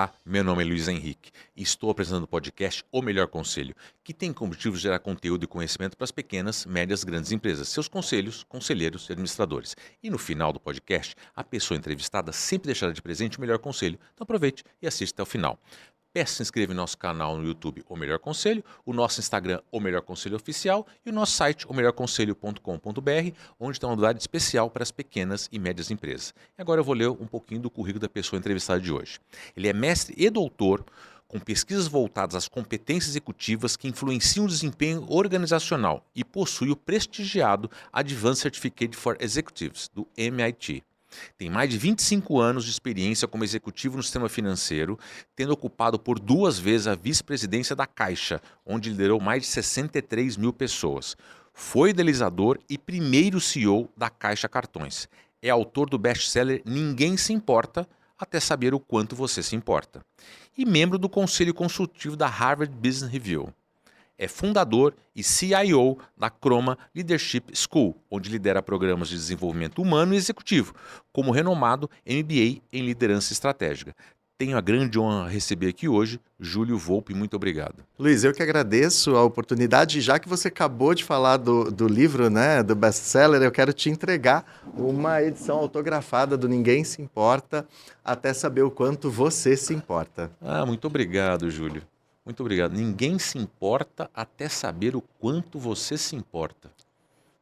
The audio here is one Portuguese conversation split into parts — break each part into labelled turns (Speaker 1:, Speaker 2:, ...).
Speaker 1: Olá, meu nome é Luiz Henrique e estou apresentando o podcast O Melhor Conselho, que tem como objetivo gerar conteúdo e conhecimento para as pequenas, médias e grandes empresas, seus conselhos, conselheiros e administradores. E no final do podcast, a pessoa entrevistada sempre deixará de presente o melhor conselho. Então aproveite e assista até o final. Peço que se inscreva no nosso canal no YouTube O Melhor Conselho, o nosso Instagram O Melhor Conselho Oficial e o nosso site omelhorconselho.com.br, onde tem uma novidade especial para as pequenas e médias empresas. E agora eu vou ler um pouquinho do currículo da pessoa entrevistada de hoje. Ele é mestre e doutor, com pesquisas voltadas às competências executivas que influenciam o desempenho organizacional e possui o prestigiado Advanced Certificate for Executives, do MIT. Tem mais de 25 anos de experiência como executivo no sistema financeiro, tendo ocupado por 2 vezes a vice-presidência da Caixa, onde liderou mais de 63 mil pessoas. Foi idealizador e primeiro CEO da Caixa Cartões. É autor do best-seller Ninguém Se Importa, até saber o quanto você se importa. E membro do Conselho Consultivo da Harvard Business Review. É fundador e CIO da Croma Leadership School, onde lidera programas de desenvolvimento humano e executivo, como o renomado MBA em Liderança Estratégica. Tenho a grande honra de receber aqui hoje Júlio Volpi, muito obrigado.
Speaker 2: Luiz, eu que agradeço a oportunidade. Já que você acabou de falar do livro, né, do best-seller, eu quero te entregar uma edição autografada do Ninguém Se Importa, até saber o quanto você se importa.
Speaker 1: Muito obrigado, Júlio. Muito obrigado. Ninguém se importa até saber o quanto você se importa.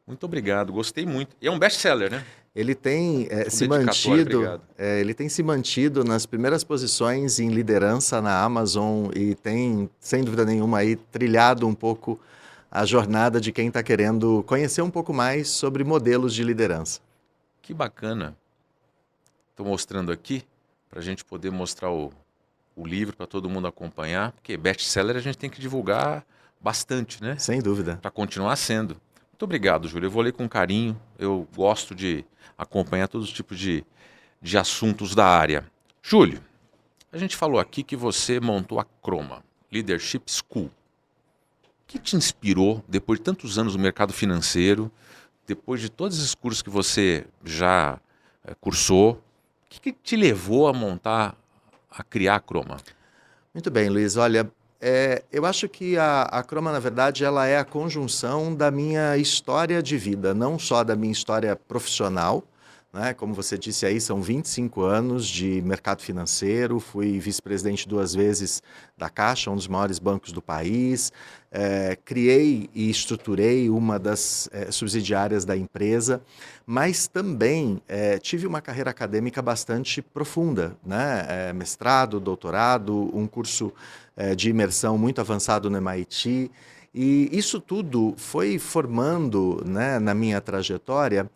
Speaker 1: Muito obrigado, gostei muito. E é um best-seller, né?
Speaker 2: Ele tem ele tem se mantido nas primeiras posições em liderança na Amazon e tem, sem dúvida nenhuma, aí trilhado um pouco a jornada de quem está querendo conhecer um pouco mais sobre modelos de liderança.
Speaker 1: Que bacana. Estou mostrando aqui para a gente poder mostrar o livro para todo mundo acompanhar, porque best-seller a gente tem que divulgar bastante, né?
Speaker 2: Sem dúvida.
Speaker 1: Para continuar sendo. Muito obrigado, Júlio. Eu vou ler com carinho. Eu gosto de acompanhar todos os tipos de assuntos da área. Júlio, a gente falou aqui que você montou a Croma Leadership School. O que te inspirou, depois de tantos anos no mercado financeiro, depois de todos esses cursos que você já cursou, o que te levou a criar a Croma?
Speaker 2: Muito bem, Luiz. Olha, eu acho que a Croma, na verdade, ela é a conjunção da minha história de vida, não só da minha história profissional, né? Como você disse aí, são 25 anos de mercado financeiro, fui vice-presidente 2 vezes da Caixa, um dos maiores bancos do país, criei e estruturei uma das subsidiárias da empresa, mas também tive uma carreira acadêmica bastante profunda, né? Mestrado, doutorado, um curso de imersão muito avançado no MIT, e isso tudo foi formando, né, na minha trajetória,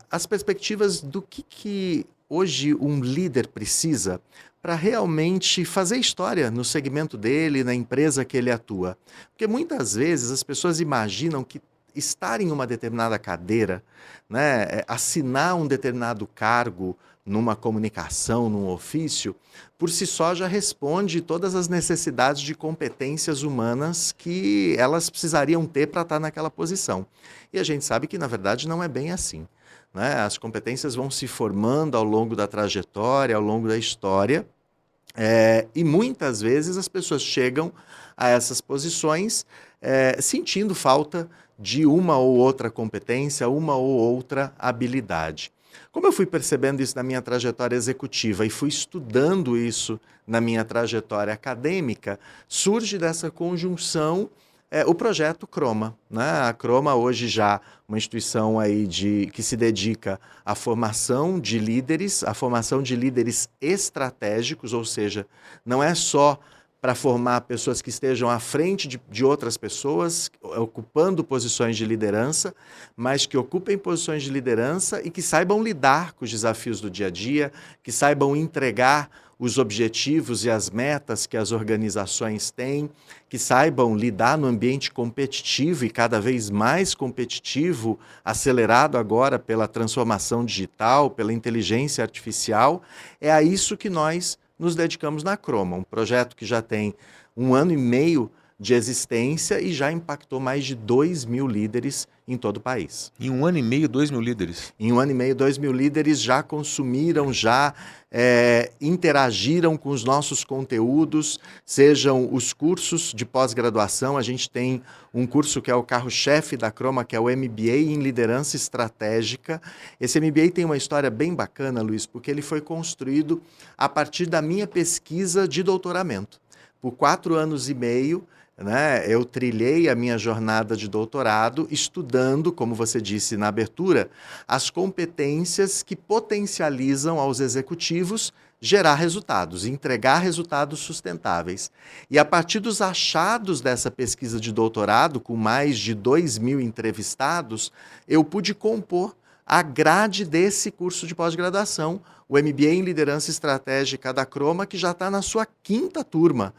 Speaker 2: as perspectivas do que hoje um líder precisa para realmente fazer história no segmento dele, na empresa que ele atua. Porque muitas vezes as pessoas imaginam que estar em uma determinada cadeira, né, assinar um determinado cargo numa comunicação, num ofício, por si só já responde todas as necessidades de competências humanas que elas precisariam ter para estar naquela posição. E a gente sabe que, na verdade, não é bem assim, né? As competências vão se formando ao longo da trajetória, ao longo da história, e muitas vezes as pessoas chegam a essas posições sentindo falta de uma ou outra competência, uma ou outra habilidade. Como eu fui percebendo isso na minha trajetória executiva e fui estudando isso na minha trajetória acadêmica, surge dessa conjunção o projeto Croma, né? A Croma hoje já uma instituição aí que se dedica à formação de líderes, à formação de líderes estratégicos, ou seja, não é só para formar pessoas que estejam à frente de outras pessoas, ocupando posições de liderança, mas que ocupem posições de liderança e que saibam lidar com os desafios do dia a dia, que saibam entregar os objetivos e as metas que as organizações têm, que saibam lidar no ambiente competitivo e cada vez mais competitivo, acelerado agora pela transformação digital, pela inteligência artificial. É a isso que nós nos dedicamos na Croma, um projeto que já tem 1 ano e meio de existência e já impactou mais de 2.000 líderes em todo o país.
Speaker 1: Em 1 ano e meio, 2.000 líderes?
Speaker 2: Em 1 ano e meio, 2.000 líderes já consumiram, já interagiram com os nossos conteúdos, sejam os cursos de pós-graduação. A gente tem um curso que é o carro-chefe da Croma, que é o MBA em Liderança Estratégica. Esse MBA tem uma história bem bacana, Luiz, porque ele foi construído a partir da minha pesquisa de doutoramento. Por 4 anos e meio, eu trilhei a minha jornada de doutorado estudando, como você disse na abertura, as competências que potencializam aos executivos gerar resultados, entregar resultados sustentáveis. E a partir dos achados dessa pesquisa de doutorado, com mais de 2.000 entrevistados, eu pude compor a grade desse curso de pós-graduação, o MBA em Liderança Estratégica da Croma, que já está na sua 5ª turma.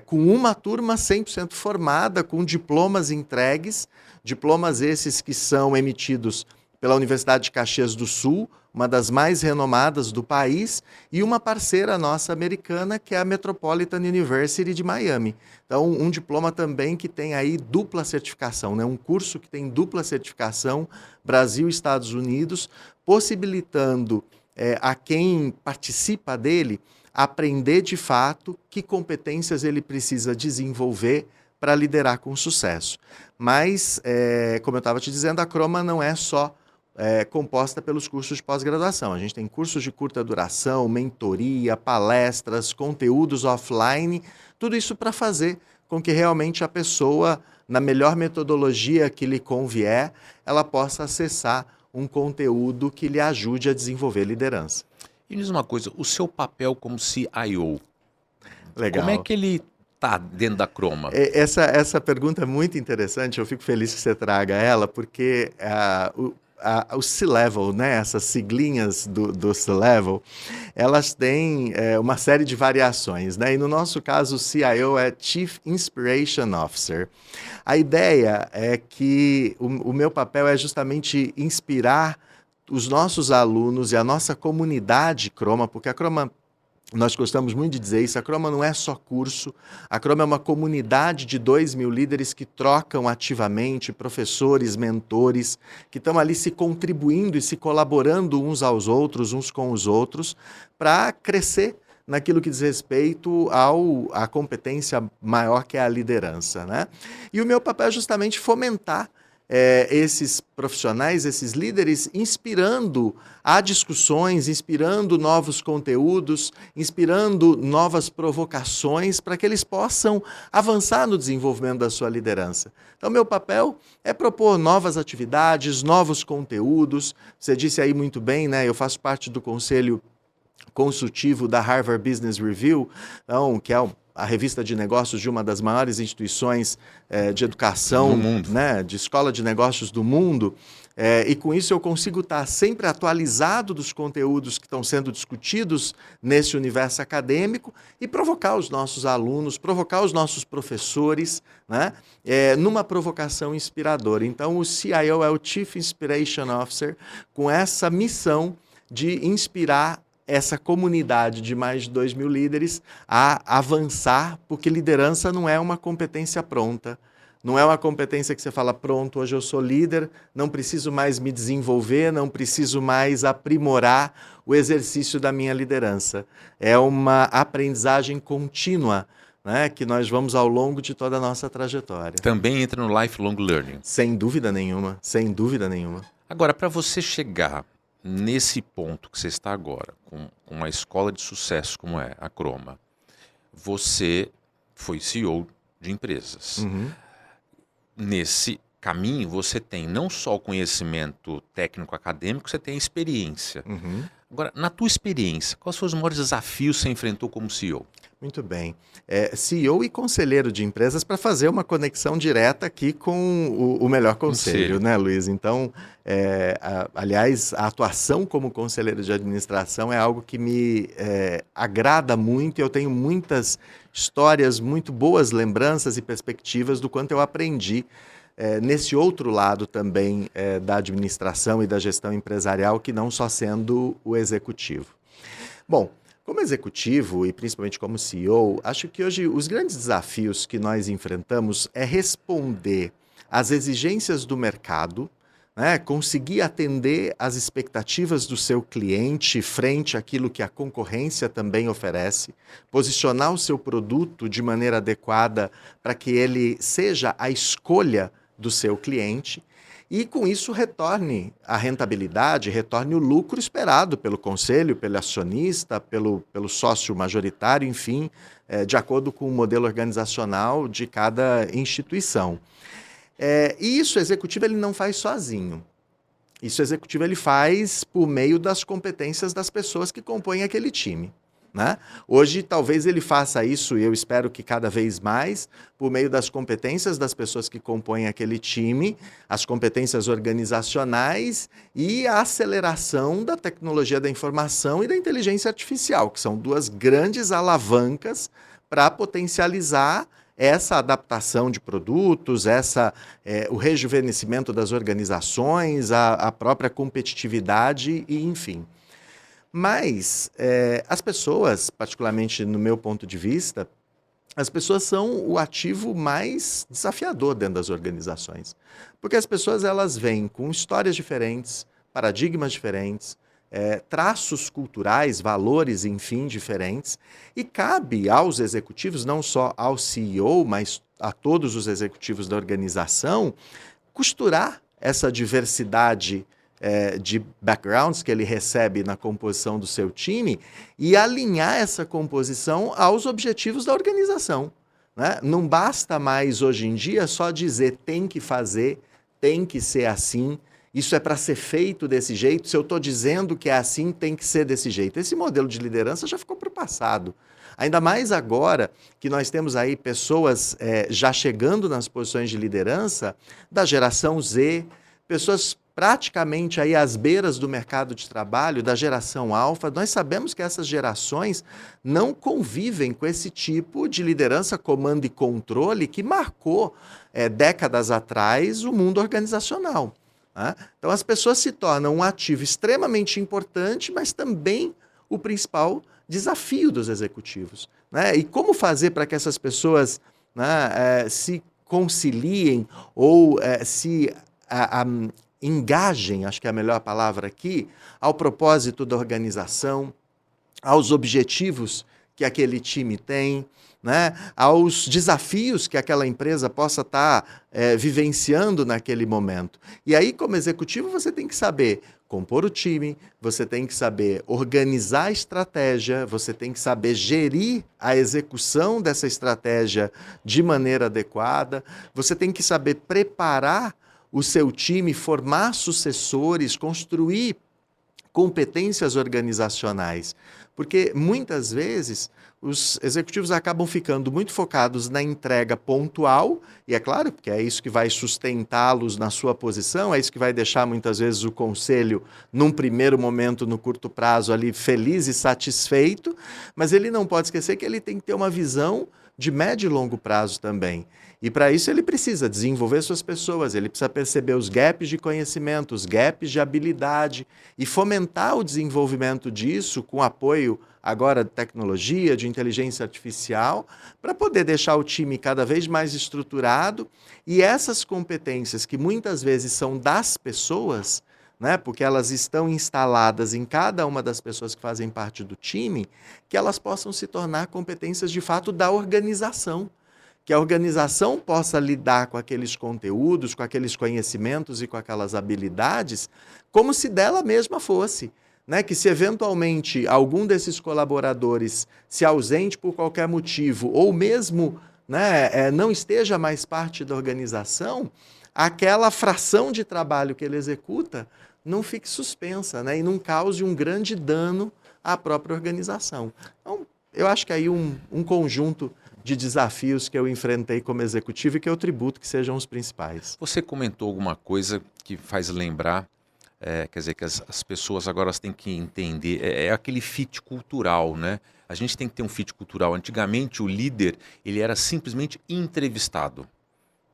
Speaker 2: Com uma turma 100% formada, com diplomas entregues, diplomas esses que são emitidos pela Universidade de Caxias do Sul, uma das mais renomadas do país, e uma parceira nossa americana, que é a Metropolitan University de Miami. Então, um diploma também que tem aí dupla certificação, um curso que tem dupla certificação, Brasil e Estados Unidos, possibilitando a quem participa dele aprender de fato que competências ele precisa desenvolver para liderar com sucesso. Mas, como eu estava te dizendo, a Croma não é só composta pelos cursos de pós-graduação. A gente tem cursos de curta duração, mentoria, palestras, conteúdos offline, tudo isso para fazer com que realmente a pessoa, na melhor metodologia que lhe convier, ela possa acessar um conteúdo que lhe ajude a desenvolver liderança.
Speaker 1: E me diz uma coisa, o seu papel como CIO,
Speaker 2: Legal.
Speaker 1: Como é que ele está dentro da Croma?
Speaker 2: Essa pergunta é muito interessante, eu fico feliz que você traga ela, porque o C-Level, essas siglinhas do C-Level, elas têm uma série de variações. E no nosso caso, o CIO é Chief Inspiration Officer. A ideia é que o meu papel é justamente inspirar os nossos alunos e a nossa comunidade Croma, porque a Croma, nós gostamos muito de dizer isso, a Croma não é só curso, a Croma é uma comunidade de 2.000 líderes que trocam ativamente, professores, mentores, que estão ali se contribuindo e se colaborando uns aos outros, uns com os outros, para crescer naquilo que diz respeito à competência maior que é a liderança. E o meu papel é justamente fomentar esses profissionais, esses líderes, inspirando a discussões, inspirando novos conteúdos, inspirando novas provocações para que eles possam avançar no desenvolvimento da sua liderança. Então, meu papel é propor novas atividades, novos conteúdos. Você disse aí muito bem, eu faço parte do conselho consultivo da Harvard Business Review, que é a revista de negócios de uma das maiores instituições de educação,
Speaker 1: do mundo,
Speaker 2: de escola de negócios do mundo, e com isso eu consigo estar sempre atualizado dos conteúdos que estão sendo discutidos nesse universo acadêmico e provocar os nossos alunos, provocar os nossos professores, numa provocação inspiradora. Então, o CIO é o Chief Inspiration Officer, com essa missão de inspirar essa comunidade de mais de 2.000 líderes a avançar, porque liderança não é uma competência pronta, não é uma competência que você fala, pronto, hoje eu sou líder, não preciso mais me desenvolver, não preciso mais aprimorar o exercício da minha liderança. É uma aprendizagem contínua, que nós vamos ao longo de toda a nossa trajetória.
Speaker 1: Também entra no lifelong learning.
Speaker 2: Sem dúvida nenhuma, sem dúvida nenhuma.
Speaker 1: Agora, para você chegar nesse ponto que você está agora, com uma escola de sucesso como é a Croma, você foi CEO de empresas.
Speaker 2: Uhum.
Speaker 1: Nesse caminho, você tem não só o conhecimento técnico-acadêmico, você tem a experiência.
Speaker 2: Uhum.
Speaker 1: Agora, na tua experiência, quais foram os maiores desafios que você enfrentou como CEO?
Speaker 2: Muito bem. CEO e conselheiro de empresas para fazer uma conexão direta aqui com o melhor conselho, Luiz? Então, aliás, a atuação como conselheiro de administração é algo que me agrada muito e eu tenho muitas histórias, muito boas lembranças e perspectivas do quanto eu aprendi nesse outro lado também da administração e da gestão empresarial, que não só sendo o executivo. Bom, Como executivo e principalmente como CEO, acho que hoje os grandes desafios que nós enfrentamos é responder às exigências do mercado, né? Conseguir atender às expectativas do seu cliente frente àquilo que a concorrência também oferece, posicionar o seu produto de maneira adequada para que ele seja a escolha do seu cliente e, com isso, retorne a rentabilidade, retorne o lucro esperado pelo conselho, pelo acionista, pelo sócio majoritário, enfim, de acordo com o modelo organizacional de cada instituição. E isso o executivo ele não faz sozinho. Isso o executivo ele faz por meio das competências das pessoas que compõem aquele time. Né? Hoje, talvez ele faça isso, e eu espero que cada vez mais, por meio das competências das pessoas que compõem aquele time, as competências organizacionais e a aceleração da tecnologia da informação e da inteligência artificial, que são duas grandes alavancas para potencializar essa adaptação de produtos, o rejuvenescimento das organizações, a própria competitividade e enfim. Mas as pessoas, particularmente no meu ponto de vista, as pessoas são o ativo mais desafiador dentro das organizações. Porque as pessoas elas vêm com histórias diferentes, paradigmas diferentes, traços culturais, valores, enfim, diferentes. E cabe aos executivos, não só ao CEO, mas a todos os executivos da organização, costurar essa diversidade de backgrounds que ele recebe na composição do seu time e alinhar essa composição aos objetivos da organização. Né? Não basta mais, hoje em dia, só dizer tem que fazer, tem que ser assim, isso é para ser feito desse jeito, se eu estou dizendo que é assim, tem que ser desse jeito. Esse modelo de liderança já ficou para o passado. Ainda mais agora que nós temos aí pessoas já chegando nas posições de liderança da geração Z, pessoas praticamente aí às beiras do mercado de trabalho, da geração alfa. Nós sabemos que essas gerações não convivem com esse tipo de liderança, comando e controle que marcou décadas atrás o mundo organizacional. Né? Então as pessoas se tornam um ativo extremamente importante, mas também o principal desafio dos executivos. Né? E como fazer para que essas pessoas se conciliem ou se engajem, acho que é a melhor palavra aqui, ao propósito da organização, aos objetivos que aquele time tem, né? Aos desafios que aquela empresa possa estar vivenciando naquele momento. E aí, como executivo, você tem que saber compor o time, você tem que saber organizar a estratégia, você tem que saber gerir a execução dessa estratégia de maneira adequada, você tem que saber preparar o seu time, formar sucessores, construir competências organizacionais. Porque muitas vezes os executivos acabam ficando muito focados na entrega pontual, e é claro, porque é isso que vai sustentá-los na sua posição, é isso que vai deixar muitas vezes o conselho, num primeiro momento, no curto prazo, ali feliz e satisfeito, mas ele não pode esquecer que ele tem que ter uma visão de médio e longo prazo também. E para isso ele precisa desenvolver suas pessoas, ele precisa perceber os gaps de conhecimento, os gaps de habilidade e fomentar o desenvolvimento disso com apoio agora de tecnologia, de inteligência artificial, para poder deixar o time cada vez mais estruturado e essas competências que muitas vezes são das pessoas, né, porque elas estão instaladas em cada uma das pessoas que fazem parte do time, que elas possam se tornar competências de fato da organização. Que a organização possa lidar com aqueles conteúdos, com aqueles conhecimentos e com aquelas habilidades, como se dela mesma fosse. Né? Que se eventualmente algum desses colaboradores se ausente por qualquer motivo, ou mesmo não esteja mais parte da organização, aquela fração de trabalho que ele executa não fique suspensa, né? E não cause um grande dano à própria organização. Então, eu acho que aí um conjunto de desafios que eu enfrentei como executivo e que eu tributo que sejam os principais.
Speaker 1: Você comentou alguma coisa que faz lembrar, quer dizer, que as pessoas agora têm que entender, é aquele fit cultural, né? A gente tem que ter um fit cultural. Antigamente o líder, ele era simplesmente entrevistado.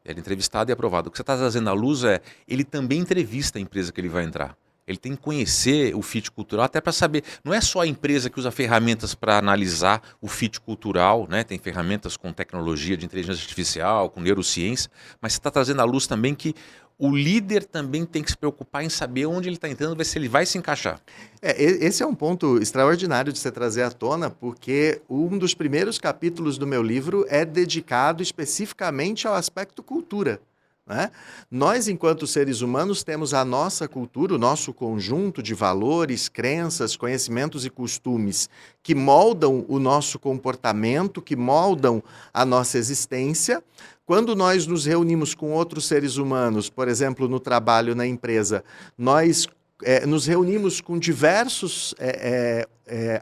Speaker 1: Era entrevistado e aprovado. O que você está trazendo à luz ele também entrevista a empresa que ele vai entrar. ele tem que conhecer o fit cultural até para saber. Não é só a empresa que usa ferramentas para analisar o fit cultural, né? Tem ferramentas com tecnologia de inteligência artificial, com neurociência, mas você está trazendo à luz também que o líder também tem que se preocupar em saber onde ele está entrando, ver se ele vai se encaixar.
Speaker 2: Esse é um ponto extraordinário de você trazer à tona, porque um dos primeiros capítulos do meu livro é dedicado especificamente ao aspecto cultura. Né? Nós, enquanto seres humanos, temos a nossa cultura, o nosso conjunto de valores, crenças, conhecimentos e costumes que moldam o nosso comportamento, que moldam a nossa existência. Quando nós nos reunimos com outros seres humanos, por exemplo, no trabalho, na empresa, nós nos reunimos com diversos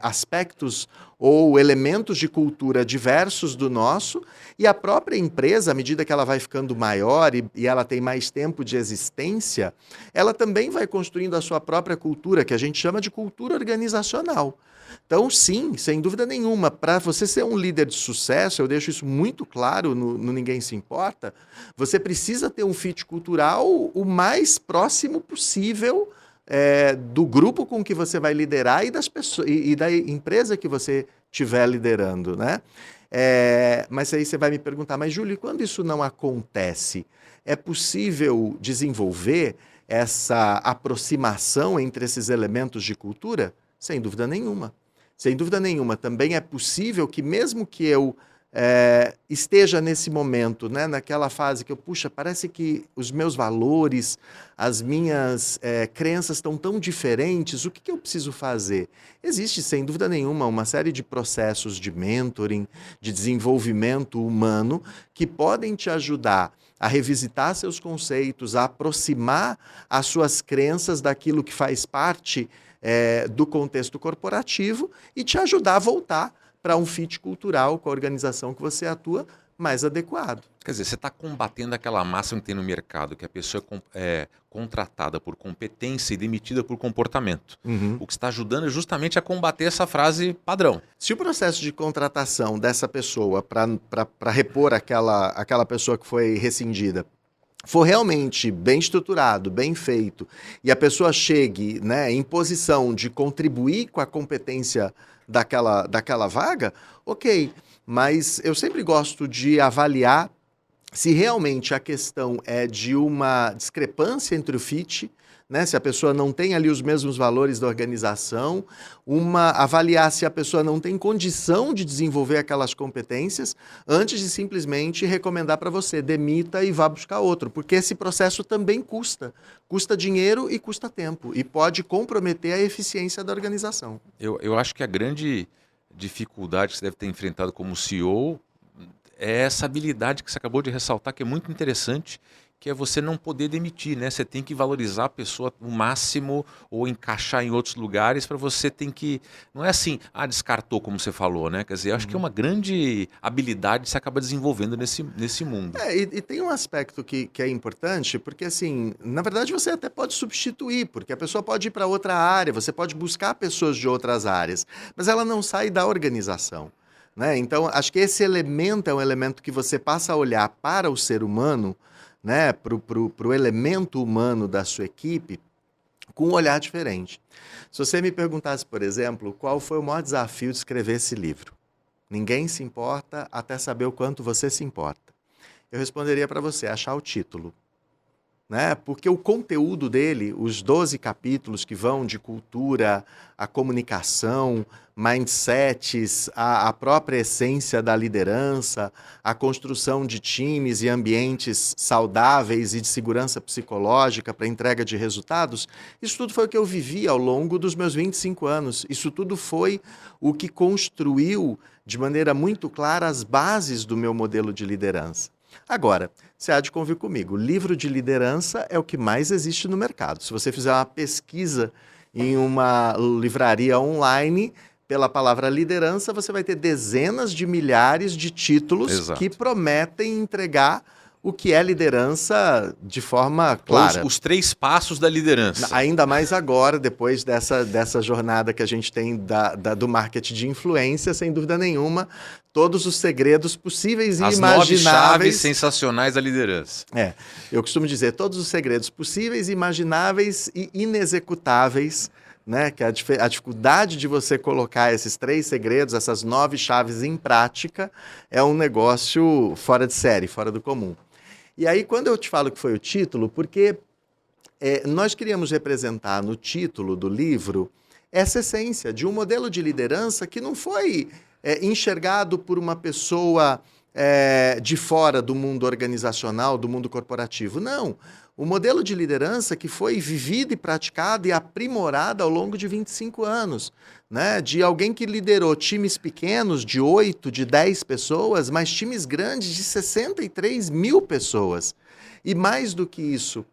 Speaker 2: aspectos ou elementos de cultura diversos do nosso, e a própria empresa, à medida que ela vai ficando maior e ela tem mais tempo de existência, ela também vai construindo a sua própria cultura, que a gente chama de cultura organizacional. Então, sim, sem dúvida nenhuma, para você ser um líder de sucesso, eu deixo isso muito claro no Ninguém Se Importa, você precisa ter um fit cultural o mais próximo possível do grupo com que você vai liderar e das pessoas, e da empresa que você estiver liderando, né? Mas aí você vai me perguntar, mas Júlio, quando isso não acontece, é possível desenvolver essa aproximação entre esses elementos de cultura? Sem dúvida nenhuma. Sem dúvida nenhuma. Também é possível que mesmo que eu esteja nesse momento, né, naquela fase que parece que os meus valores, as minhas crenças estão tão diferentes, o que eu preciso fazer? Existe, sem dúvida nenhuma, uma série de processos de mentoring, de desenvolvimento humano, que podem te ajudar a revisitar seus conceitos, a aproximar as suas crenças daquilo que faz parte do contexto corporativo e te ajudar a voltar para um fit cultural com a organização que você atua mais adequado.
Speaker 1: Quer dizer, você está combatendo aquela máxima que tem no mercado, que a pessoa é contratada por competência e demitida por comportamento.
Speaker 2: Uhum.
Speaker 1: O que está ajudando é justamente a combater essa frase padrão.
Speaker 2: Se o processo de contratação dessa pessoa para repor aquela pessoa que foi rescindida for realmente bem estruturado, bem feito, e a pessoa chegue, né, em posição de contribuir com a competência daquela vaga, ok. Mas eu sempre gosto de avaliar se realmente a questão é de uma discrepância entre o fit, né, se a pessoa não tem ali os mesmos valores da organização, avaliar se a pessoa não tem condição de desenvolver aquelas competências, antes de simplesmente recomendar para você, demita e vá buscar outro, porque esse processo também custa dinheiro e custa tempo, e pode comprometer a eficiência da organização.
Speaker 1: Eu acho que a grande dificuldade que você deve ter enfrentado como CEO é essa habilidade que você acabou de ressaltar, que é muito interessante, que é você não poder demitir, né? Você tem que valorizar a pessoa no máximo ou encaixar em outros lugares para você tem que... Não é assim, descartou, como você falou, né? Quer dizer, eu acho que é uma grande habilidade que você acaba desenvolvendo nesse mundo.
Speaker 2: E tem um aspecto que é importante, porque assim, na verdade você até pode substituir, porque a pessoa pode ir para outra área, você pode buscar pessoas de outras áreas, mas ela não sai da organização. Né? Então, acho que esse elemento é um elemento que você passa a olhar para o ser humano, né, para o elemento humano da sua equipe, com um olhar diferente. Se você me perguntasse, por exemplo, qual foi o maior desafio de escrever esse livro? Ninguém se importa até saber o quanto você se importa. Eu responderia para você, achar o título. Né? Porque o conteúdo dele, os 12 capítulos que vão de cultura, a comunicação, mindsets, a própria essência da liderança, a construção de times e ambientes saudáveis e de segurança psicológica para entrega de resultados, isso tudo foi o que eu vivi ao longo dos meus 25 anos. Isso tudo foi o que construiu de maneira muito clara as bases do meu modelo de liderança. Agora, você há de convir comigo, livro de liderança é o que mais existe no mercado. Se você fizer uma pesquisa em uma livraria online, pela palavra liderança, você vai ter dezenas de milhares de títulos.
Speaker 1: Exato.
Speaker 2: Que prometem entregar o que é liderança de forma clara.
Speaker 1: Os 3 passos da liderança.
Speaker 2: Ainda mais agora, depois dessa jornada que a gente tem do marketing de influência, sem dúvida nenhuma, todos os segredos possíveis e
Speaker 1: As
Speaker 2: imagináveis.
Speaker 1: 9 chaves sensacionais da liderança.
Speaker 2: Eu costumo dizer, todos os segredos possíveis, imagináveis e inexecutáveis, né? Que a dificuldade de você colocar esses 3 segredos, essas 9 chaves em prática, é um negócio fora de série, fora do comum. E aí, quando eu te falo que foi o título, porque nós queríamos representar no título do livro essa essência de um modelo de liderança que não foi enxergado por uma pessoa de fora do mundo organizacional, do mundo corporativo. Não. O modelo de liderança que foi vivido e praticado e aprimorado ao longo de 25 anos, né? De alguém que liderou times pequenos de 8, de 10 pessoas, mas times grandes de 63 mil pessoas. E mais do que isso,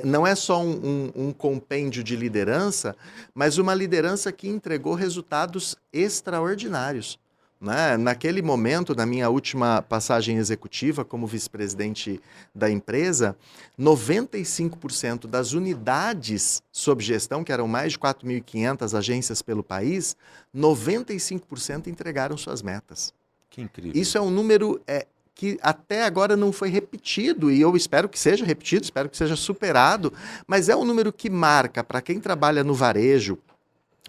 Speaker 2: não é só um compêndio de liderança, mas uma liderança que entregou resultados extraordinários. Né? Naquele momento, na minha última passagem executiva como vice-presidente da empresa, 95% das unidades sob gestão, que eram mais de 4.500 agências pelo país, 95% entregaram suas metas.
Speaker 1: Que incrível.
Speaker 2: Isso é um número que até agora não foi repetido, e eu espero que seja repetido, espero que seja superado, mas é um número que marca para quem trabalha no varejo,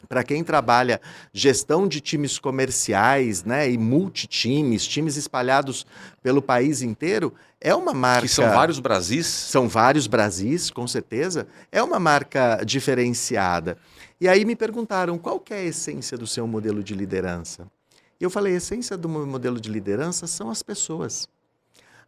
Speaker 2: para quem trabalha gestão de times comerciais, né, e multitimes, times espalhados pelo país inteiro, é uma marca...
Speaker 1: Que são vários Brasis?
Speaker 2: São vários Brasis, com certeza. É uma marca diferenciada. E aí me perguntaram, qual que é a essência do seu modelo de liderança? E eu falei, a essência do meu modelo de liderança são as pessoas.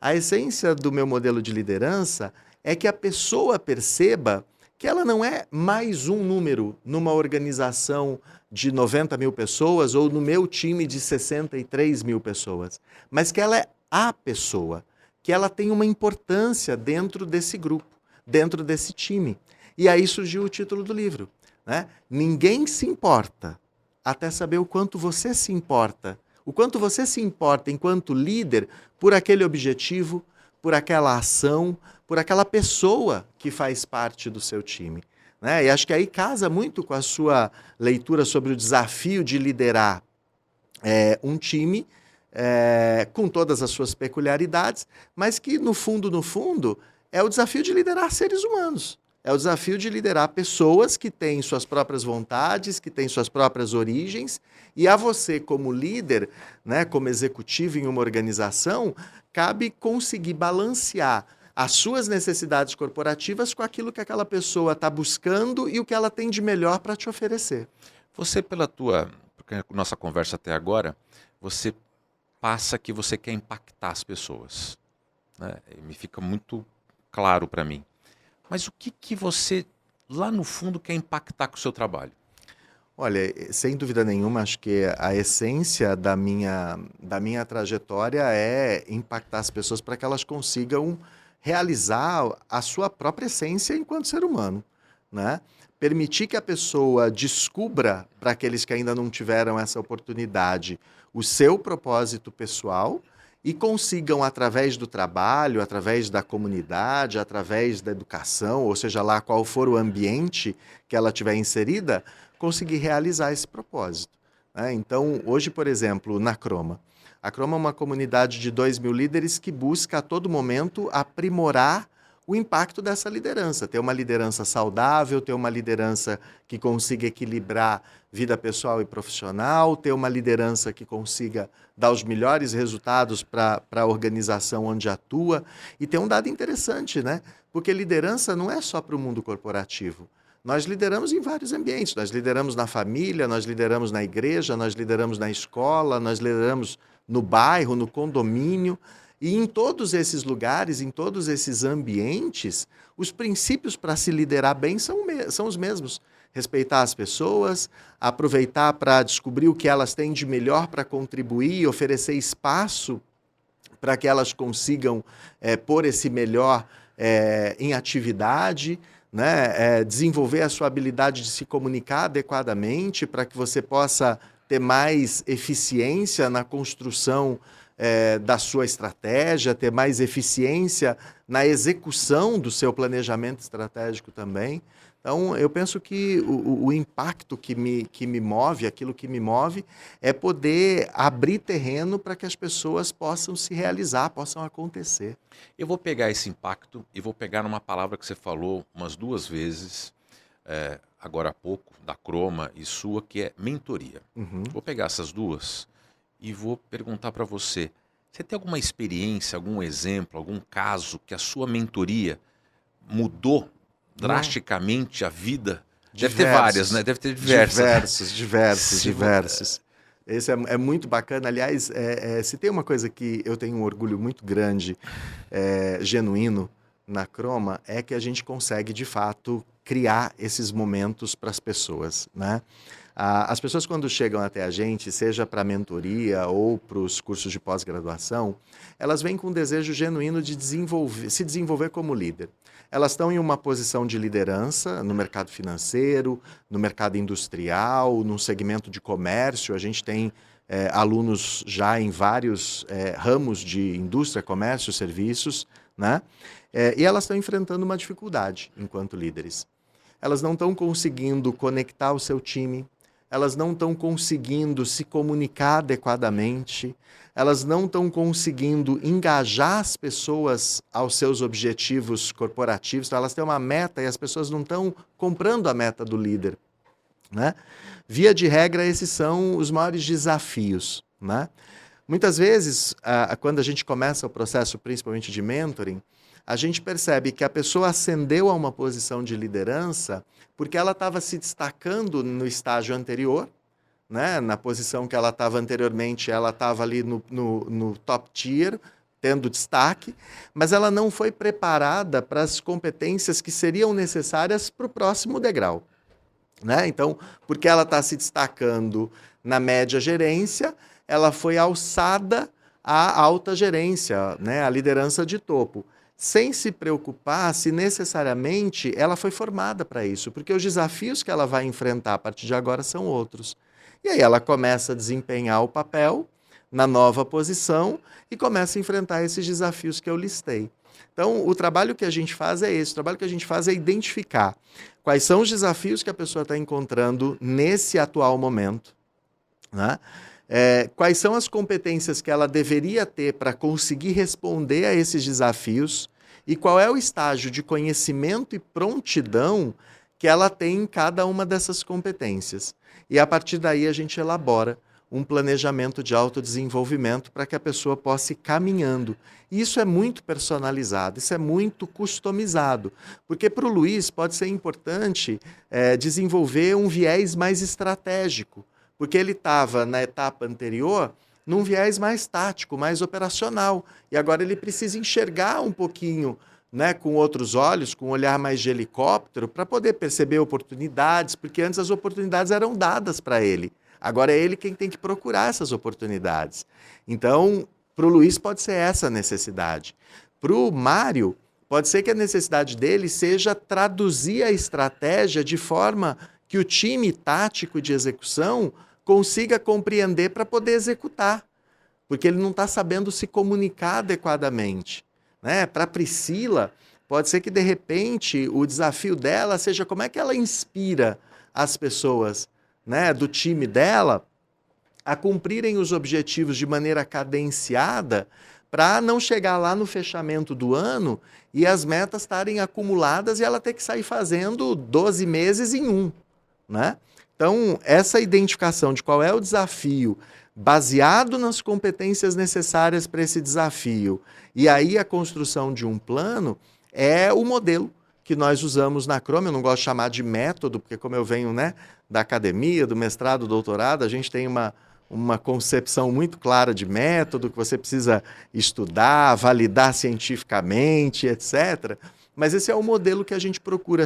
Speaker 2: A essência do meu modelo de liderança é que a pessoa perceba que ela não é mais um número numa organização de 90 mil pessoas ou no meu time de 63 mil pessoas, mas que ela é a pessoa, que ela tem uma importância dentro desse grupo, dentro desse time. E aí surgiu o título do livro, né? Ninguém se importa até saber o quanto você se importa, o quanto você se importa enquanto líder por aquele objetivo, por aquela ação, por aquela pessoa que faz parte do seu time. Né? E acho que aí casa muito com a sua leitura sobre o desafio de liderar um time com todas as suas peculiaridades, mas que, no fundo, é o desafio de liderar seres humanos. É o desafio de liderar pessoas que têm suas próprias vontades, que têm suas próprias origens, e a você, como líder, né, como executivo em uma organização, cabe conseguir balancear as suas necessidades corporativas com aquilo que aquela pessoa está buscando e o que ela tem de melhor para te oferecer.
Speaker 1: Você, porque a nossa conversa até agora, você passa que você quer impactar as pessoas. Né? Me fica muito claro para mim. Mas o que você, lá no fundo, quer impactar com o seu trabalho?
Speaker 2: Olha, sem dúvida nenhuma, acho que a essência da minha trajetória é impactar as pessoas para que elas consigam realizar a sua própria essência enquanto ser humano, né? Permitir que a pessoa descubra, para aqueles que ainda não tiveram essa oportunidade, o seu propósito pessoal e consigam, através do trabalho, através da comunidade, através da educação, ou seja lá qual for o ambiente que ela tiver inserida, conseguir realizar esse propósito. Né? Então, hoje, por exemplo, na Croma. A Croma é uma comunidade de 2.000 líderes que busca a todo momento aprimorar o impacto dessa liderança. Ter uma liderança saudável, ter uma liderança que consiga equilibrar vida pessoal e profissional, ter uma liderança que consiga dar os melhores resultados para a organização onde atua. E tem um dado interessante, né? Porque liderança não é só para o mundo corporativo. Nós lideramos em vários ambientes. Nós lideramos na família, nós lideramos na igreja, nós lideramos na escola, nós lideramos no bairro, no condomínio. E em todos esses lugares, em todos esses ambientes, os princípios para se liderar bem são os mesmos. Respeitar as pessoas, aproveitar para descobrir o que elas têm de melhor para contribuir, oferecer espaço para que elas consigam pôr esse melhor em atividade, né? Desenvolver a sua habilidade de se comunicar adequadamente para que você possa ter mais eficiência na construção da sua estratégia, ter mais eficiência na execução do seu planejamento estratégico também. Então, eu penso que o impacto que me move, aquilo que me move, é poder abrir terreno para que as pessoas possam se realizar, possam acontecer.
Speaker 1: Eu vou pegar esse impacto e vou pegar numa palavra que você falou umas 2 vezes, agora há pouco, da Croma e sua, que é mentoria.
Speaker 2: Uhum.
Speaker 1: Vou pegar essas duas e vou perguntar para você, você tem alguma experiência, algum exemplo, algum caso que a sua mentoria mudou drasticamente a vida? Deve ter várias, né? Deve ter diversas.
Speaker 2: Diversos. Esse é muito bacana. Aliás, se tem uma coisa que eu tenho um orgulho muito grande, genuíno, na Croma, é que a gente consegue, de fato, criar esses momentos para as pessoas, né? As pessoas, quando chegam até a gente, seja para a mentoria ou para os cursos de pós-graduação, elas vêm com um desejo genuíno de se desenvolver como líder. Elas estão em uma posição de liderança no mercado financeiro, no mercado industrial, no segmento de comércio. A gente tem alunos já em vários ramos de indústria, comércio, serviços, né? E elas estão enfrentando uma dificuldade enquanto líderes. Elas não estão conseguindo conectar o seu time, elas não estão conseguindo se comunicar adequadamente, elas não estão conseguindo engajar as pessoas aos seus objetivos corporativos. Então, elas têm uma meta e as pessoas não estão comprando a meta do líder, né? Via de regra, esses são os maiores desafios, né? Muitas vezes, quando a gente começa o processo, principalmente de mentoring, a gente percebe que a pessoa ascendeu a uma posição de liderança porque ela estava se destacando no estágio anterior, né? Na posição que ela estava anteriormente, ela estava ali no top tier, tendo destaque, mas ela não foi preparada para as competências que seriam necessárias para o próximo degrau, né? Então, porque ela está se destacando na média gerência, ela foi alçada à alta gerência, né? À liderança de topo, sem se preocupar se necessariamente ela foi formada para isso, porque os desafios que ela vai enfrentar a partir de agora são outros. E aí ela começa a desempenhar o papel na nova posição e começa a enfrentar esses desafios que eu listei. Então, o trabalho que a gente faz é esse, o trabalho que a gente faz é identificar quais são os desafios que a pessoa está encontrando nesse atual momento, né? Quais são as competências que ela deveria ter para conseguir responder a esses desafios e qual é o estágio de conhecimento e prontidão que ela tem em cada uma dessas competências. E a partir daí a gente elabora um planejamento de autodesenvolvimento para que a pessoa possa ir caminhando. E isso é muito personalizado, isso é muito customizado, porque para o Luiz pode ser importante desenvolver um viés mais estratégico, porque ele estava na etapa anterior num viés mais tático, mais operacional, e agora ele precisa enxergar um pouquinho, né, com outros olhos, com um olhar mais de helicóptero, para poder perceber oportunidades, porque antes as oportunidades eram dadas para ele. Agora é ele quem tem que procurar essas oportunidades. Então, para o Luiz pode ser essa a necessidade. Para o Mário, pode ser que a necessidade dele seja traduzir a estratégia de forma que o time tático de execução consiga compreender para poder executar, porque ele não está sabendo se comunicar adequadamente, né? Para a Priscila, pode ser que de repente o desafio dela seja como é que ela inspira as pessoas, né, do time dela a cumprirem os objetivos de maneira cadenciada para não chegar lá no fechamento do ano e as metas estarem acumuladas e ela ter que sair fazendo 12 meses em um, né? Então, essa identificação de qual é o desafio, baseado nas competências necessárias para esse desafio, e aí a construção de um plano, é o modelo que nós usamos na Croma. Eu não gosto de chamar de método, porque como eu venho, né, da academia, do mestrado, do doutorado, a gente tem uma concepção muito clara de método, que você precisa estudar, validar cientificamente, etc. Mas esse é o modelo que a gente procura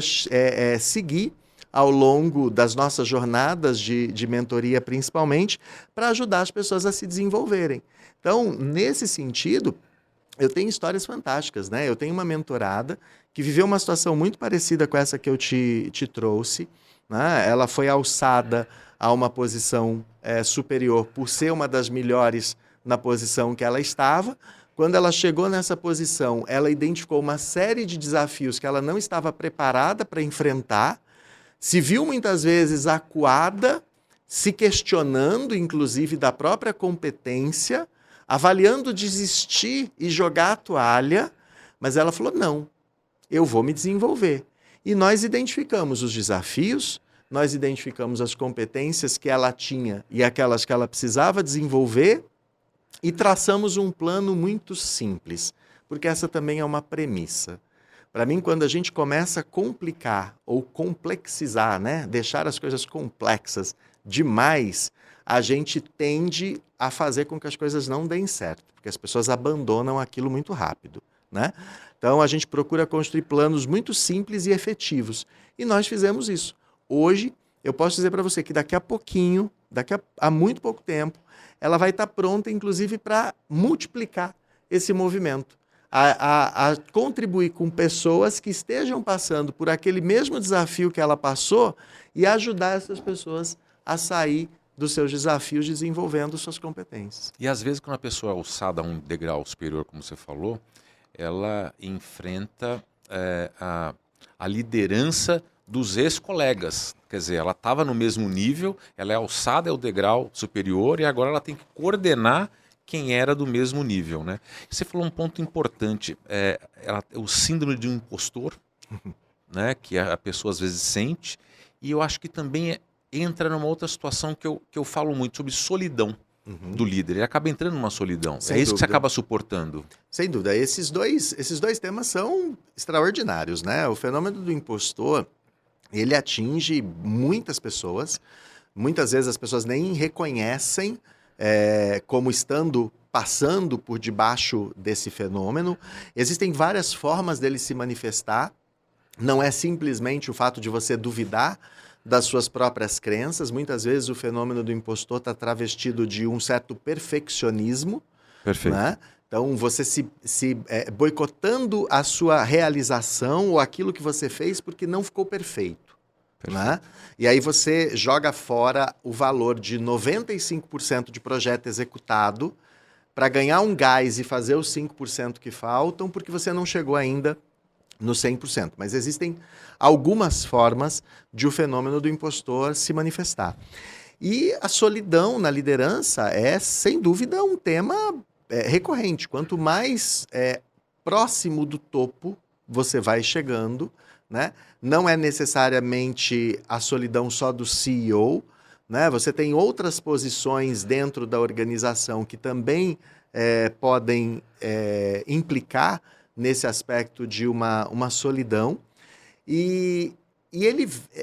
Speaker 2: seguir ao longo das nossas jornadas de mentoria, principalmente, para ajudar as pessoas a se desenvolverem. Então, nesse sentido, eu tenho histórias fantásticas, né? Eu tenho uma mentorada que viveu uma situação muito parecida com essa que eu te trouxe, né? Ela foi alçada a uma posição superior por ser uma das melhores na posição que ela estava. Quando ela chegou nessa posição, ela identificou uma série de desafios que ela não estava preparada para enfrentar, se viu muitas vezes acuada, se questionando, inclusive, da própria competência, avaliando desistir e jogar a toalha, mas ela falou, não, eu vou me desenvolver. E nós identificamos os desafios, nós identificamos as competências que ela tinha e aquelas que ela precisava desenvolver e traçamos um plano muito simples, porque essa também é uma premissa. Para mim, quando a gente começa a complicar ou complexizar, né, deixar as coisas complexas demais, a gente tende a fazer com que as coisas não deem certo, porque as pessoas abandonam aquilo muito rápido, né? Então, a gente procura construir planos muito simples e efetivos. E nós fizemos isso. Hoje, eu posso dizer para você que daqui a pouquinho, a muito pouco tempo, ela vai estar pronta, inclusive, para multiplicar esse movimento. A contribuir com pessoas que estejam passando por aquele mesmo desafio que ela passou e ajudar essas pessoas a sair dos seus desafios desenvolvendo suas competências.
Speaker 1: E às vezes quando a pessoa é alçada a um degrau superior, como você falou, ela enfrenta a liderança dos ex-colegas. Quer dizer, ela estava no mesmo nível, ela é alçada ao degrau superior e agora ela tem que coordenar quem era do mesmo nível, né? Você falou um ponto importante, o síndrome de um impostor, né, que a pessoa às vezes sente, e eu acho que também entra numa outra situação que eu falo muito sobre solidão do líder. Ele acaba entrando numa solidão.
Speaker 2: Sem
Speaker 1: isso que você
Speaker 2: dúvida.
Speaker 1: acaba suportando.
Speaker 2: Sem dúvida. Esses dois temas são extraordinários, né? O fenômeno do impostor, ele atinge muitas pessoas. Muitas vezes as pessoas nem reconhecem como passando por debaixo desse fenômeno. Existem várias formas dele se manifestar. Não é simplesmente o fato de você duvidar das suas próprias crenças. Muitas vezes o fenômeno do impostor está travestido de um certo perfeccionismo.
Speaker 1: Perfeito.
Speaker 2: Né? Então, você boicotando a sua realização ou aquilo que você fez porque não ficou perfeito. Né? E aí você joga fora o valor de 95% de projeto executado para ganhar um gás e fazer os 5% que faltam, porque você não chegou ainda no 100%. Mas existem algumas formas de o fenômeno do impostor se manifestar. E a solidão na liderança é, sem dúvida, um tema recorrente. Quanto mais próximo do topo você vai chegando, né? Não é necessariamente a solidão só do CEO, né? Você tem outras posições dentro da organização que também podem implicar nesse aspecto de uma solidão. E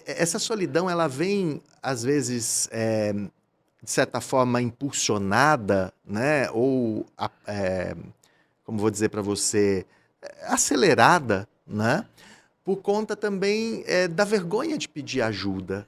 Speaker 2: essa solidão ela vem, às vezes, de certa forma, impulsionada, né? Ou, como vou dizer para você, acelerada, né? Por conta também da vergonha de pedir ajuda,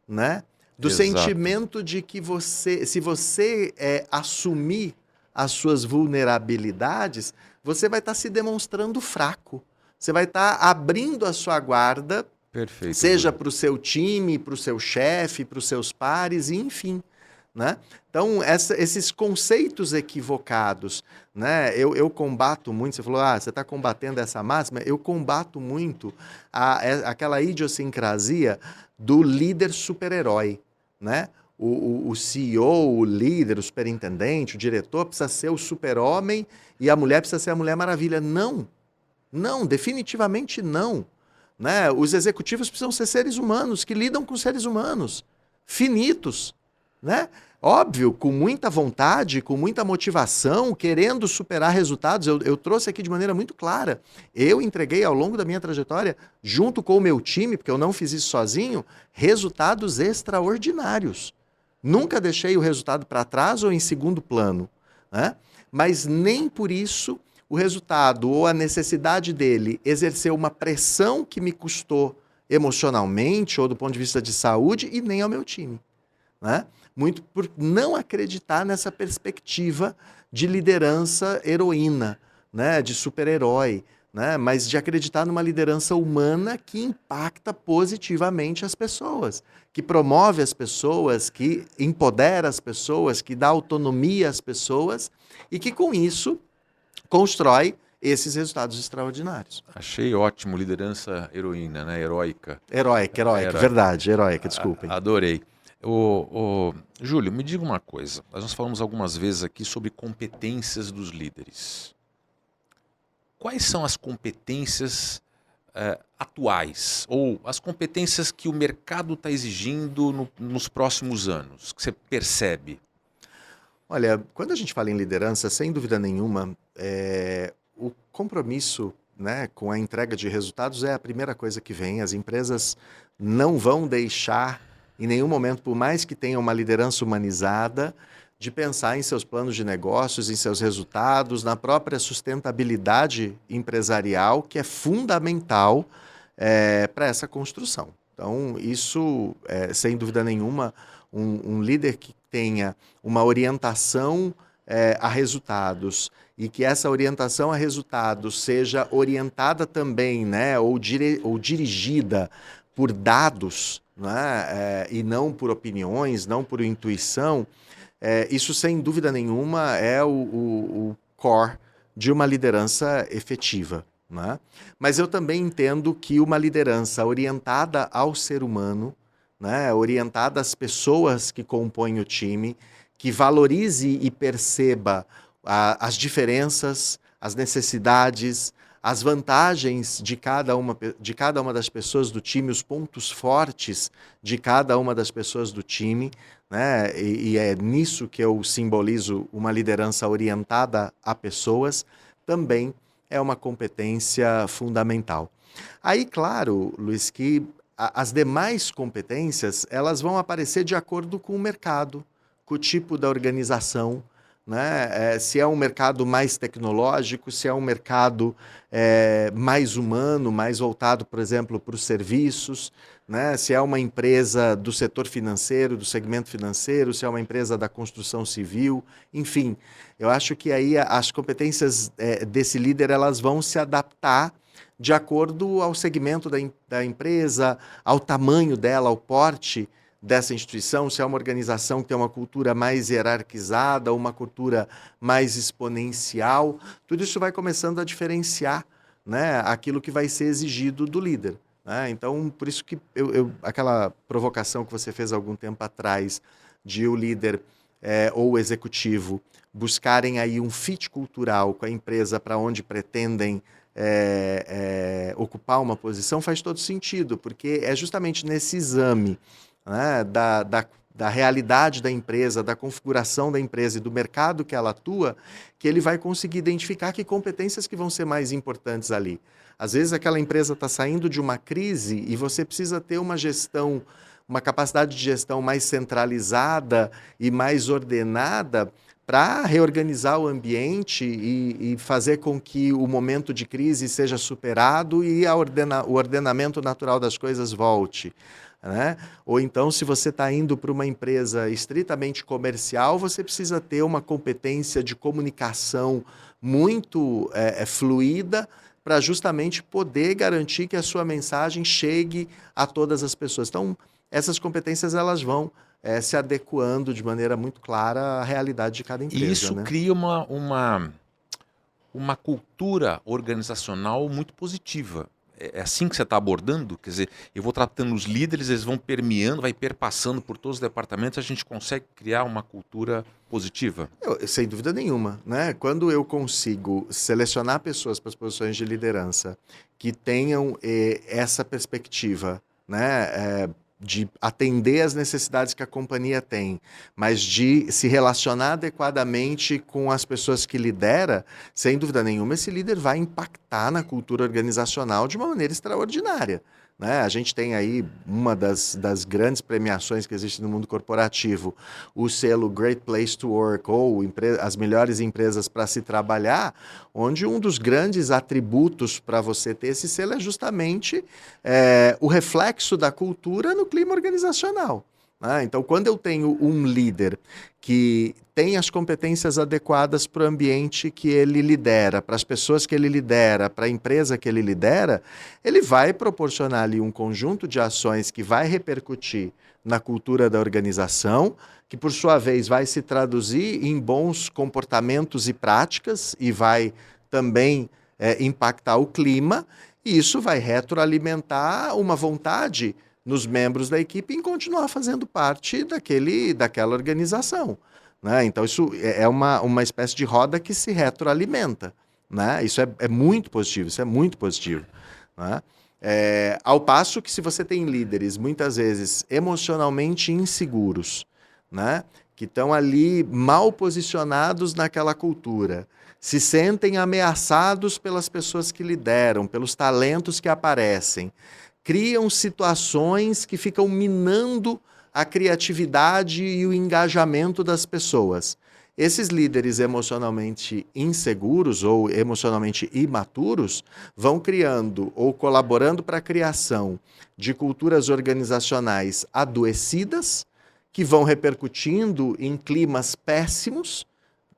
Speaker 2: né? Do
Speaker 1: Exato.
Speaker 2: sentimento de que se você assumir as suas vulnerabilidades, você vai estar se demonstrando fraco. Você vai estar abrindo a sua guarda,
Speaker 1: Perfeito.
Speaker 2: seja para o seu time, para o seu chefe, para os seus pares, enfim. Né? Então, esses conceitos equivocados, né? Eu combato muito, você falou, você está combatendo essa máxima, eu combato muito aquela idiosincrasia do líder super-herói. Né? O CEO, o líder, o superintendente, o diretor precisa ser o super-homem e a mulher precisa ser a Mulher Maravilha. Não, definitivamente não. Né? Os executivos precisam ser seres humanos, que lidam com seres humanos, finitos, né? Óbvio, com muita vontade, com muita motivação, querendo superar resultados. Eu trouxe aqui de maneira muito clara. Eu entreguei ao longo da minha trajetória, junto com o meu time, porque eu não fiz isso sozinho, resultados extraordinários. Nunca deixei o resultado para trás ou em segundo plano. Né? Mas nem por isso o resultado ou a necessidade dele exerceu uma pressão que me custou emocionalmente ou do ponto de vista de saúde e nem ao meu time. Né? Muito por não acreditar nessa perspectiva de liderança heroína, né? De super-herói. né? Mas de acreditar numa liderança humana que impacta positivamente as pessoas, que promove as pessoas, que empodera as pessoas, que dá autonomia às pessoas e que, com isso, constrói esses resultados extraordinários.
Speaker 1: Achei ótimo, liderança heroína, né? Heróica.
Speaker 2: Heróica, verdade, heróica, desculpem.
Speaker 1: Adorei. Júlio, me diga uma coisa. Nós falamos algumas vezes aqui sobre competências dos líderes. Quais são as competências atuais ou as competências que o mercado está exigindo nos próximos anos, que você percebe?
Speaker 2: Olha, quando a gente fala em liderança, sem dúvida nenhuma, o compromisso, né, com a entrega de resultados é a primeira coisa que vem. As empresas não vão deixar, em nenhum momento, por mais que tenha uma liderança humanizada, de pensar em seus planos de negócios, em seus resultados, na própria sustentabilidade empresarial, que é fundamental para essa construção. Então, isso, sem dúvida nenhuma, um líder que tenha uma orientação a resultados e que essa orientação a resultados seja orientada também, né, ou dirigida por dados, né, e não por opiniões, não por intuição, isso sem dúvida nenhuma é o core de uma liderança efetiva, né? Mas eu também entendo que uma liderança orientada ao ser humano, né, orientada às pessoas que compõem o time, que valorize e perceba as diferenças, as necessidades, as vantagens de cada uma das pessoas do time, os pontos fortes de cada uma das pessoas do time, né? E é nisso que eu simbolizo uma liderança orientada a pessoas, também é uma competência fundamental. Aí, claro, Luiz, que as demais competências, elas vão aparecer de acordo com o mercado, com o tipo da organização, né? Se é um mercado mais tecnológico, se é um mercado mais humano, mais voltado, por exemplo, para os serviços, né? Se é uma empresa do setor financeiro, do segmento financeiro, se é uma empresa da construção civil, enfim. Eu acho que aí as competências desse líder, elas vão se adaptar de acordo ao segmento da empresa, ao tamanho dela, ao porte dessa instituição, se é uma organização que tem uma cultura mais hierarquizada, uma cultura mais exponencial, tudo isso vai começando a diferenciar, né, aquilo que vai ser exigido do líder, né? Então, por isso que aquela provocação que você fez há algum tempo atrás, de o líder ou o executivo buscarem aí um fit cultural com a empresa para onde pretendem ocupar uma posição, faz todo sentido, porque é justamente nesse exame, né, da realidade da empresa, da configuração da empresa e do mercado que ela atua, que ele vai conseguir identificar que competências que vão ser mais importantes ali. Às vezes aquela empresa está saindo de uma crise e você precisa ter uma gestão, uma capacidade de gestão mais centralizada e mais ordenada para reorganizar o ambiente e fazer com que o momento de crise seja superado e o ordenamento natural das coisas volte, né? Ou então, se você está indo para uma empresa estritamente comercial, você precisa ter uma competência de comunicação muito fluida para justamente poder garantir que a sua mensagem chegue a todas as pessoas. Então, essas competências elas vão se adequando de maneira muito clara à realidade de cada empresa.
Speaker 1: E isso, né, cria uma cultura organizacional muito positiva. É assim que você está abordando? Quer dizer, eu vou tratando os líderes, eles vão permeando, vai perpassando por todos os departamentos, a gente consegue criar uma cultura positiva?
Speaker 2: Sem dúvida nenhuma, né? Quando eu consigo selecionar pessoas para as posições de liderança que tenham essa perspectiva, né, de atender às necessidades que a companhia tem, mas de se relacionar adequadamente com as pessoas que lidera, sem dúvida nenhuma, esse líder vai impactar na cultura organizacional de uma maneira extraordinária, né? A gente tem aí uma das grandes premiações que existe no mundo corporativo, o selo Great Place to Work, ou as melhores empresas para se trabalhar, onde um dos grandes atributos para você ter esse selo é justamente o reflexo da cultura no clima organizacional, né? Então, quando eu tenho um líder que tem as competências adequadas para o ambiente que ele lidera, para as pessoas que ele lidera, para a empresa que ele lidera, ele vai proporcionar ali um conjunto de ações que vai repercutir na cultura da organização, que por sua vez vai se traduzir em bons comportamentos e práticas e vai também impactar o clima, e isso vai retroalimentar uma vontade nos membros da equipe em continuar fazendo parte daquela organização, né? Então, isso é uma espécie de roda que se retroalimenta, né? Isso é muito positivo, isso é muito positivo, né? Ao passo que se você tem líderes, muitas vezes, emocionalmente inseguros, né? Que estão ali mal posicionados naquela cultura, se sentem ameaçados pelas pessoas que lideram, pelos talentos que aparecem, criam situações que ficam minando a criatividade e o engajamento das pessoas. Esses líderes emocionalmente inseguros ou emocionalmente imaturos vão criando ou colaborando para a criação de culturas organizacionais adoecidas, que vão repercutindo em climas péssimos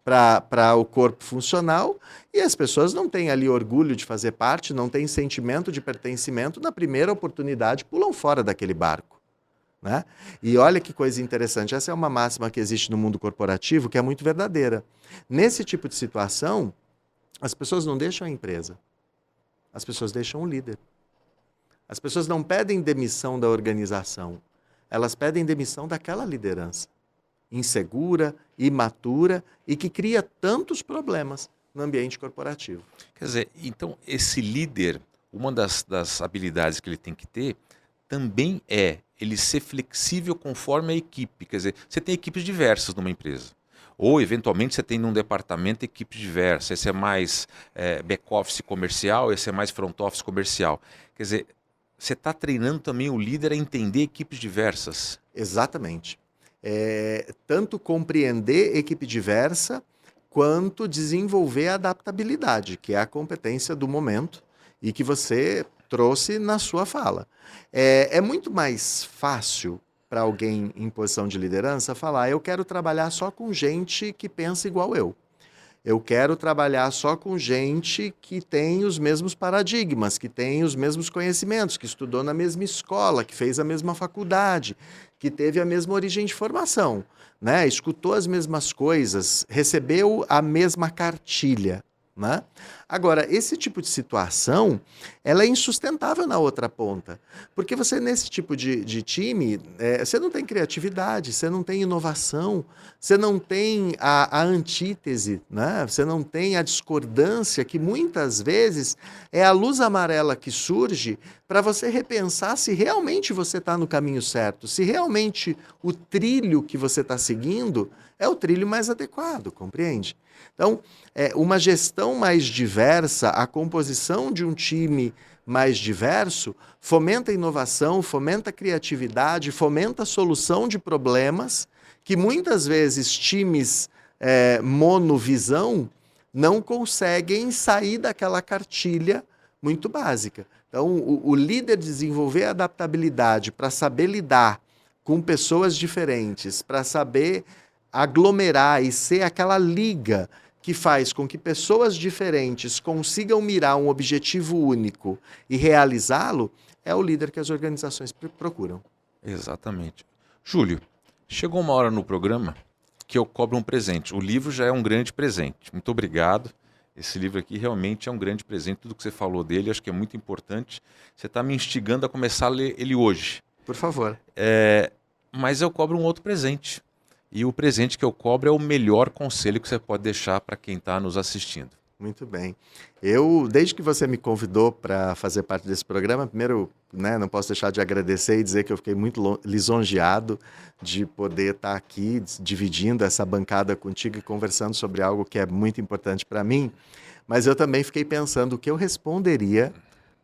Speaker 2: para o corpo funcional, e as pessoas não têm ali orgulho de fazer parte, não têm sentimento de pertencimento, na primeira oportunidade pulam fora daquele barco, né? E olha que coisa interessante, essa é uma máxima que existe no mundo corporativo que é muito verdadeira. Nesse tipo de situação, as pessoas não deixam a empresa, as pessoas deixam o líder. As pessoas não pedem demissão da organização, elas pedem demissão daquela liderança insegura, imatura e que cria tantos problemas no ambiente corporativo.
Speaker 1: Quer dizer, então esse líder, uma das habilidades que ele tem que ter também é ele ser flexível conforme a equipe. Quer dizer, você tem equipes diversas numa empresa. Ou, eventualmente, você tem num departamento equipes diversas. Esse é mais back-office comercial, esse é mais front-office comercial. Quer dizer, você está treinando também o líder a entender equipes diversas.
Speaker 2: Exatamente. Tanto compreender equipe diversa, quanto desenvolver a adaptabilidade, que é a competência do momento e que você trouxe na sua fala. É muito mais fácil para alguém em posição de liderança falar: eu quero trabalhar só com gente que pensa igual eu. Eu quero trabalhar só com gente que tem os mesmos paradigmas, que tem os mesmos conhecimentos, que estudou na mesma escola, que fez a mesma faculdade, que teve a mesma origem de formação, né? Escutou as mesmas coisas, recebeu a mesma cartilha, né? Agora, esse tipo de situação, ela é insustentável na outra ponta, porque você nesse tipo de time, você não tem criatividade, você não tem inovação, você não tem a antítese, né? Você não tem a discordância, que muitas vezes é a luz amarela que surge para você repensar se realmente você está no caminho certo, se realmente o trilho que você está seguindo é o trilho mais adequado, compreende? Então, uma gestão mais diversa, a composição de um time mais diverso, fomenta a inovação, fomenta a criatividade, fomenta a solução de problemas que muitas vezes times monovisão não conseguem sair daquela cartilha muito básica. Então, o líder desenvolver a adaptabilidade para saber lidar com pessoas diferentes, para saber aglomerar e ser aquela liga que faz com que pessoas diferentes consigam mirar um objetivo único e realizá-lo, é o líder que as organizações procuram.
Speaker 1: Exatamente. Júlio, chegou uma hora no programa que eu cobro um presente. O livro já é um grande presente. Muito obrigado. Esse livro aqui realmente é um grande presente. Tudo que você falou dele, acho que é muito importante. Você está me instigando a começar a ler ele hoje.
Speaker 2: Por favor.
Speaker 1: Mas eu cobro um outro presente. E o presente que eu cobro é o melhor conselho que você pode deixar para quem está nos assistindo.
Speaker 2: Muito bem. Desde que você me convidou para fazer parte desse programa, primeiro, não posso deixar de agradecer e dizer que eu fiquei muito lisonjeado de poder estar aqui dividindo essa bancada contigo e conversando sobre algo que é muito importante para mim. Mas eu também fiquei pensando o que eu responderia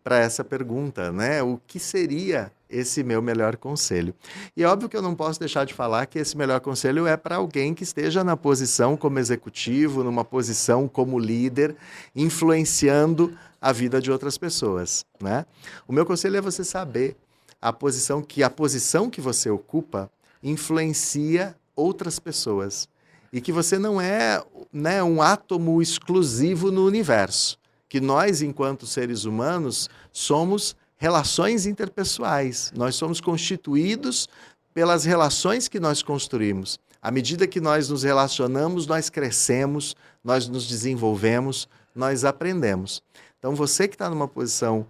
Speaker 2: para essa pergunta, né? O que seria esse meu melhor conselho? E é óbvio que eu não posso deixar de falar que esse melhor conselho é para alguém que esteja na posição como executivo, numa posição como líder, influenciando a vida de outras pessoas, né? O meu conselho é você saber a posição que você ocupa influencia outras pessoas. E que você não é, né, um átomo exclusivo no universo. Que nós, enquanto seres humanos, somos relações interpessoais. Nós somos constituídos pelas relações que nós construímos. À medida que nós nos relacionamos, nós crescemos, nós nos desenvolvemos, nós aprendemos. Então, você que está numa posição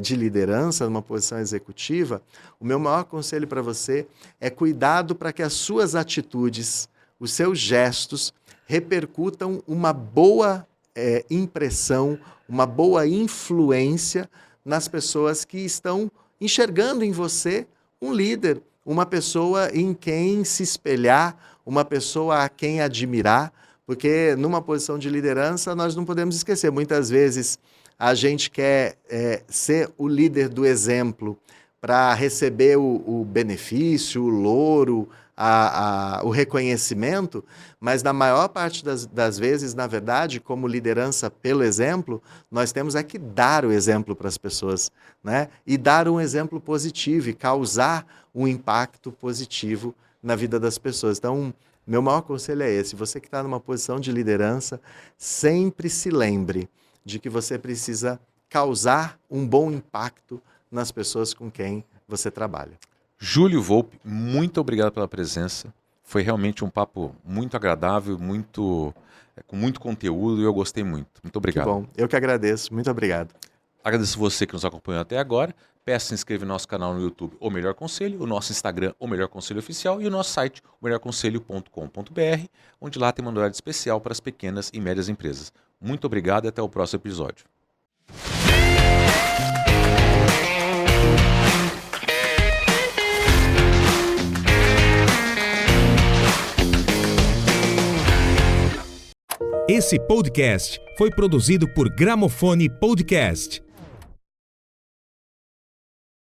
Speaker 2: de liderança, numa posição executiva, o meu maior conselho para você é cuidado para que as suas atitudes, os seus gestos, repercutam uma boa impressão, uma boa influência nas pessoas que estão enxergando em você um líder, uma pessoa em quem se espelhar, uma pessoa a quem admirar, porque numa posição de liderança nós não podemos esquecer, muitas vezes a gente quer ser o líder do exemplo para receber o benefício, o louro, o reconhecimento, mas na maior parte das vezes, na verdade, como liderança pelo exemplo, nós temos que dar o exemplo para as pessoas, né? E dar um exemplo positivo e causar um impacto positivo na vida das pessoas. Então, meu maior conselho é esse: você que está numa posição de liderança, sempre se lembre de que você precisa causar um bom impacto nas pessoas com quem você trabalha.
Speaker 1: Júlio Volpi, muito obrigado pela presença. Foi realmente um papo muito agradável, com muito conteúdo, e eu gostei muito. Muito obrigado.
Speaker 2: Que bom, eu que agradeço. Muito obrigado.
Speaker 1: Agradeço você que nos acompanhou até agora. Peço que se inscreva no nosso canal no YouTube, O Melhor Conselho, o nosso Instagram, O Melhor Conselho Oficial, e o nosso site, omelhorconselho.com.br, onde lá tem uma novidade especial para as pequenas e médias empresas. Muito obrigado e até o próximo episódio.
Speaker 3: Esse podcast foi produzido por Gramofone Podcast.